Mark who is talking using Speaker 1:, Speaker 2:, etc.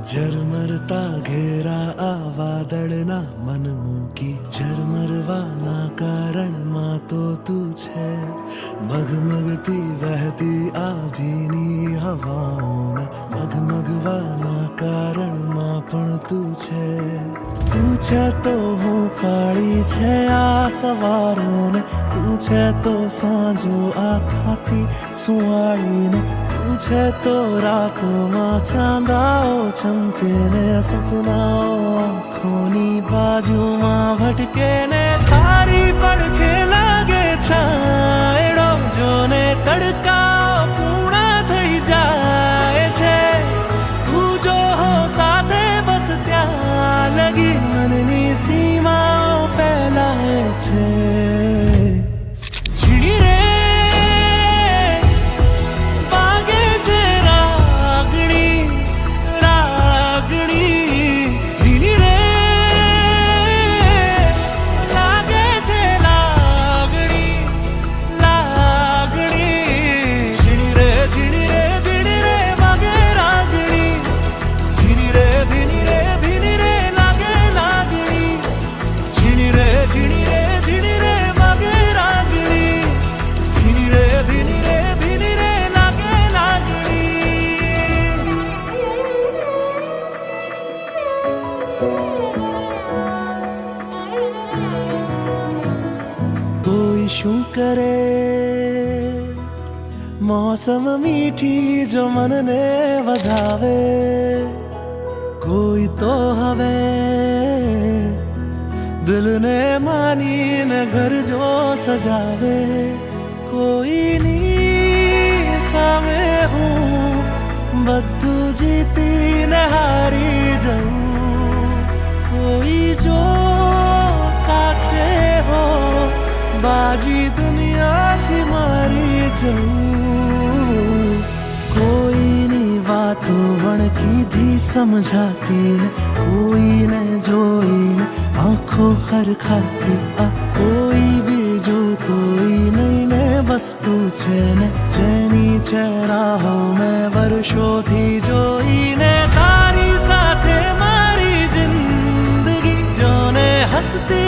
Speaker 1: ઝરમરતા ઘેરા આ વાદળના મન મૂકી ઝરમરવાના કારણમાં તો તું છે. મગમગતી વહેતી આ ભીની હવાઓના મગમગવાના કારણમાં પણ તું છે. તું છે તો હું ફાળી છે આ સવારોને, તું છે તો સાંજો આ થાતી સુવાળીને, તું છે તો રાતોમાં ચાંદાઓ ચમકે ને સપનાઓ આંખોની બાજુમાં ભટકે ને તારી પડખે લાગે છાંયડો જોને તડકાઓ પૂર્ણ થઈ જાય છે. તું જો હો સાથે બસ ત્યાં લગી મનની સીમાઓ ફેલાય છે. ઝીણી રે શું કરે મૌસમ મીઠી જો મનને વધાવે, કોઈ તો હવે દિલને માનીને ઘર જો સજાવે. કોઈની સામે હું બધું જીતીને હારી જાઉં, કોઈ જો સાથે હો બાજી દુનિયાથી મારી જાઉં. કોઈની વાતો વણકીથી સમજાતી ને કોઈને જોઈને આંખો હરખાતી. આ કોઈ બીજું કોઈ નહીં ને વસ્તુ છે ને જેની ચહેરાઓ મેં વર્ષોથી જોઈને તારી સાથે મારી જિંદગી જોને હસતી